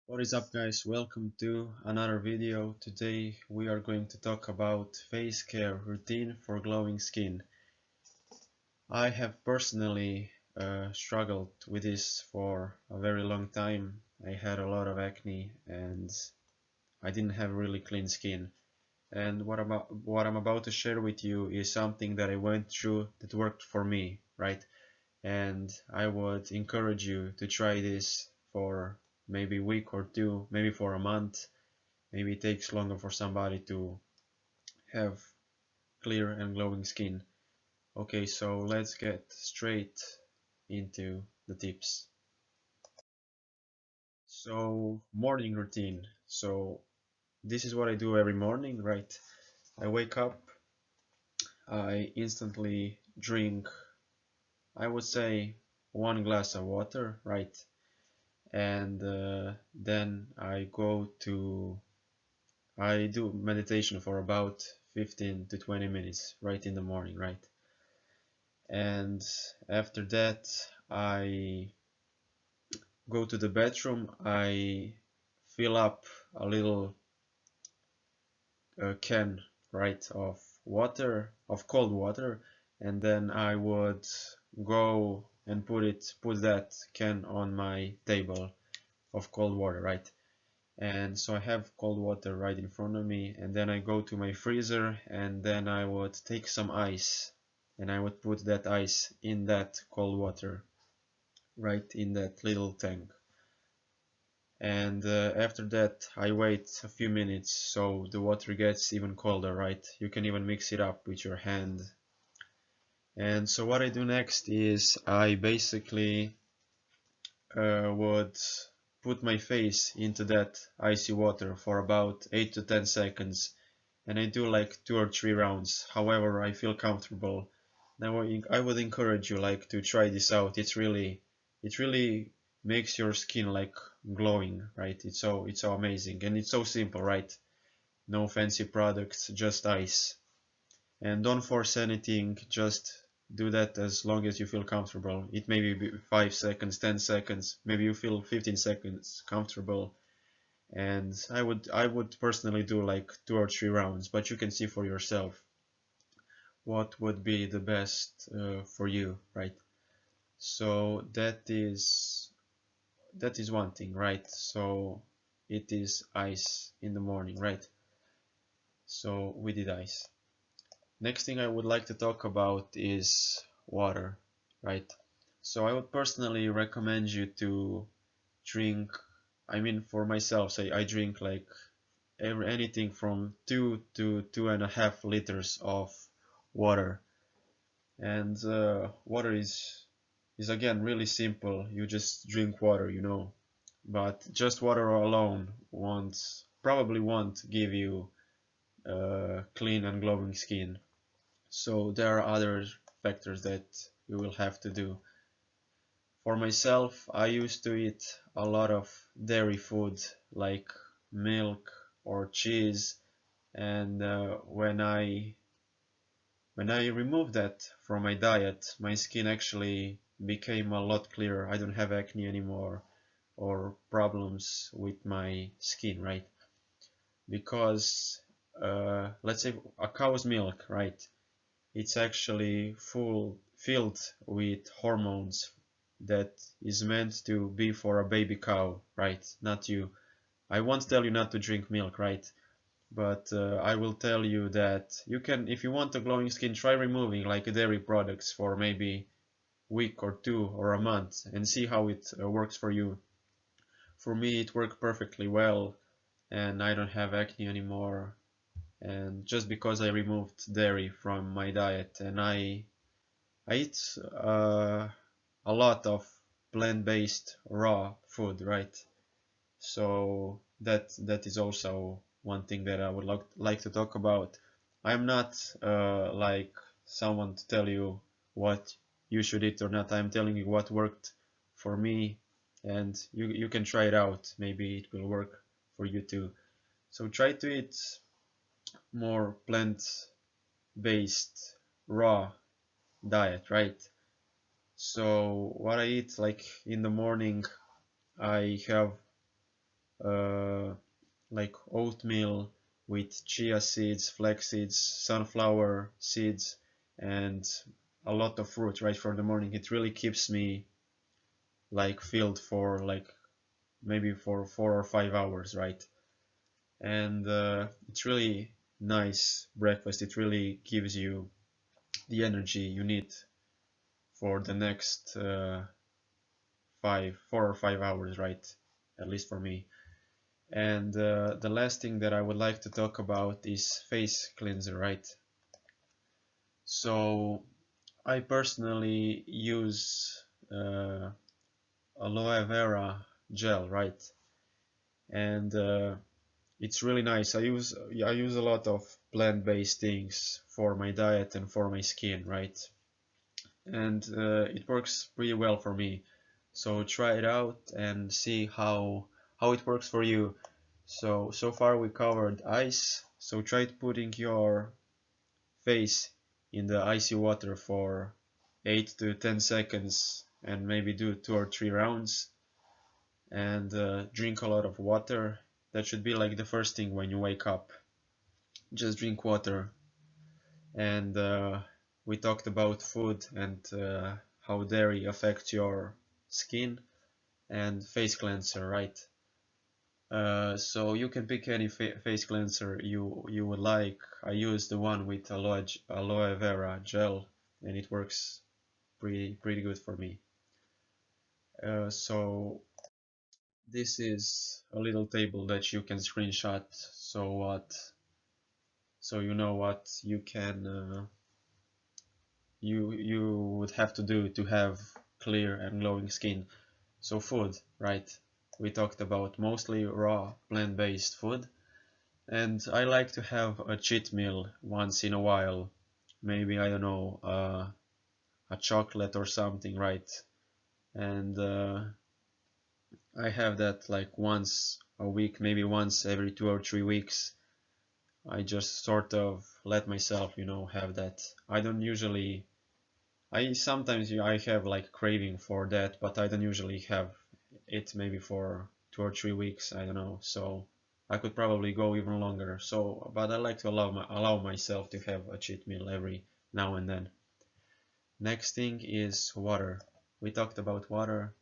What is up, guys? Welcome to another video. Today we are going to talk about face care routine for glowing skin. I have personally struggled with this for a very long time. I had a lot of acne and I didn't have really clean skin. And what I'm about to share with you is something that I went through that worked for me, right? And I would encourage you to try this for maybe a week or two, maybe for a month. Maybe it takes longer for somebody to have clear and glowing skin. Okay, so let's get straight into the tips. So, morning routine. So, this is what I do every morning, right? I wake up, I instantly drink, I would say, 1 glass of water, right? And then I do meditation for about 15 to 20 minutes right in the morning, right? And after that I go to the bathroom. I fill up a little can, right, of water, of cold water, and then I would go and put that can on my table of cold water, right? And so I have cold water right in front of me, and then I go to my freezer, and then I would take some ice and I would put that ice in that cold water right in that little tank. And after that I wait a few minutes so the water gets even colder, right? You can even mix it up with your hand. And so what I do next is I basically would put my face into that icy water for about 8 to 10 seconds, and I do like 2 or 3 rounds however I feel comfortable. Now I would encourage you like to try this out. It really makes your skin like glowing, right? It's so amazing, and it's so simple, right? No fancy products, just ice. And don't force anything, just do that as long as you feel comfortable. It may be 5 seconds, 10 seconds, maybe you feel 15 seconds comfortable. And I would personally do like 2 or 3 rounds, but you can see for yourself what would be the best for you, right? So that is one thing, right? So it is ice in the morning, right? So we did ice. Next thing I would like to talk about is water, right? So I would personally recommend you to drink, I mean for myself, say I drink like anything from 2 to 2.5 liters of water. And water is again really simple. You just drink water, but just water alone probably won't give you clean and glowing skin. So there are other factors that you will have to do. For myself, I used to eat a lot of dairy food like milk or cheese, and when I removed that from my diet, my skin actually became a lot clearer. I don't have acne anymore or problems with my skin, right? Because let's say a cow's milk, right? It's actually filled with hormones that is meant to be for a baby cow, right? Not you. I won't tell you not to drink milk, right? But I will tell you that you can, if you want a glowing skin, try removing like dairy products for maybe week or two or a month and see how it works for you. For me, it worked perfectly well, and I don't have acne anymore. And just because I removed dairy from my diet, and I eat a lot of plant-based raw food, right? So that is also one thing that I would like to talk about. I'm not like someone to tell you what you should eat or not. I'm telling you what worked for me, and you can try it out. Maybe it will work for you too. So try to eat more plant-based raw diet, right? So what I eat like in the morning, I have uh, like oatmeal with chia seeds, flax seeds, sunflower seeds, and a lot of fruit right for the morning. It really keeps me like filled for like maybe for 4 or 5 hours, right? And it's really nice breakfast. It really gives you the energy you need for the next 4 or 5 hours, right? At least for me. And the last thing that I would like to talk about is face cleanser, right? So I personally use aloe vera gel, right? And it's really nice. I use a lot of plant-based things for my diet and for my skin, right? And it works pretty well for me. So try it out and see how it works for you. So far we covered ice. So try putting your face in the icy water for 8 to 10 seconds and maybe do 2 or 3 rounds, and drink a lot of water. That should be like the first thing when you wake up. Just drink water. And we talked about food and how dairy affects your skin, and face cleanser, right? So you can pick any face cleanser you would like. I use the one with aloe vera gel, and it works pretty good for me. So this is a little table that you can screenshot. So you know what you can you would have to do to have clear and glowing skin. So food, right? We talked about mostly raw plant-based food, and I like to have a cheat meal once in a while. Maybe I don't know, a chocolate or something, right? And I have that like once a week, maybe once every 2 or 3 weeks. I just sort of let myself, have that. I don't usually. I sometimes I have like craving for that, but I don't usually have it maybe for 2 or 3 weeks. I don't know. So I could probably go even longer. So, but I like to allow myself to have a cheat meal every now and then. Next thing is water. We talked about water.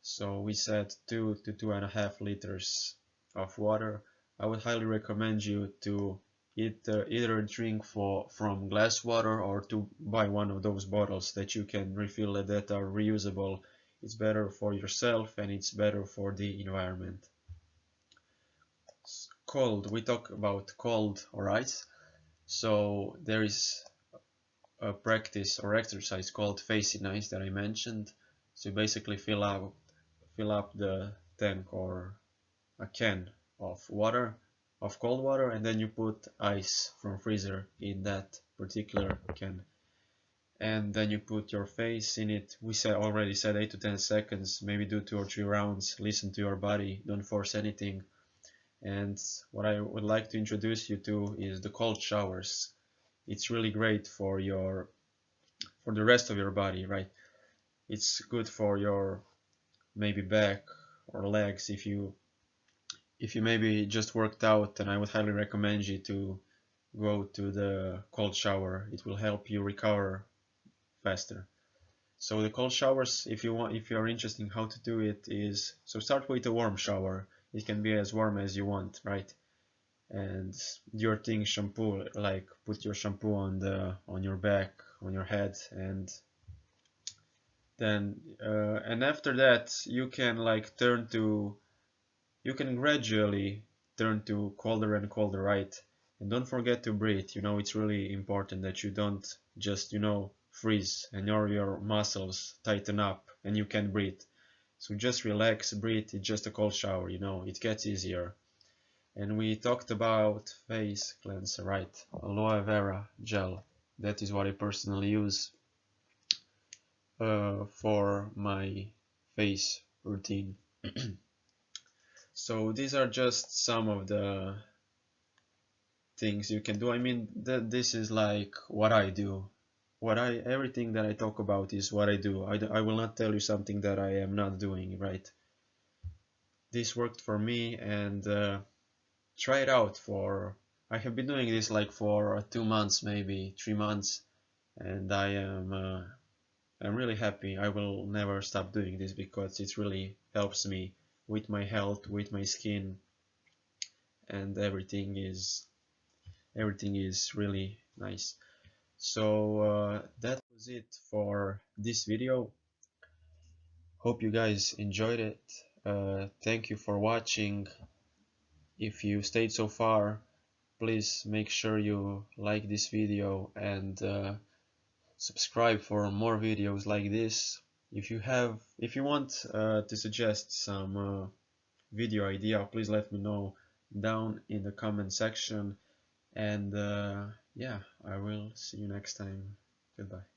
So we said 2 to 2.5 liters of water. I would highly recommend you to either drink from glass water or to buy one of those bottles that you can refill that are reusable. It's better for yourself and it's better for the environment. Cold, we talk about cold or ice. So there is a practice or exercise called facing ice that I mentioned. So you basically fill up the tank or a can of water, of cold water, and then you put ice from freezer in that particular can, and then you put your face in it. We already said 8 to 10 seconds, maybe do 2 or 3 rounds. Listen to your body, don't force anything. And what I would like to introduce you to is the cold showers. It's really great for the rest of your body, right? It's good for your maybe back or legs if you maybe just worked out, then I would highly recommend you to go to the cold shower. It will help you recover faster. So the cold showers, if you're interested in how to do it, is so start with a warm shower. It can be as warm as you want, right? And your thing shampoo, like put your shampoo on your back, on your head, and then and after that you can gradually turn to colder and colder, right? And don't forget to breathe. It's really important that you don't just, freeze and your muscles tighten up and you can breathe. So just relax, breathe. It's just a cold shower, it gets easier. And we talked about face cleanser, right? Aloe vera gel. That is what I personally use for my face routine. So these are just some of the things you can do. I mean, this is like what I do. Everything that I talk about is what I do. I will not tell you something that I am not doing, right? this worked for me, and try it out. For I have been doing this like for 2 months, maybe 3 months, and I'm really happy. I will never stop doing this because it really helps me with my health, with my skin, and everything is really nice. So that was it for this video. Hope you guys enjoyed it. Thank you for watching. If you stayed so far, please make sure you like this video and subscribe for more videos like this. If you want to suggest some video idea, please let me know down in the comment section. And yeah, I will see you next time. Goodbye.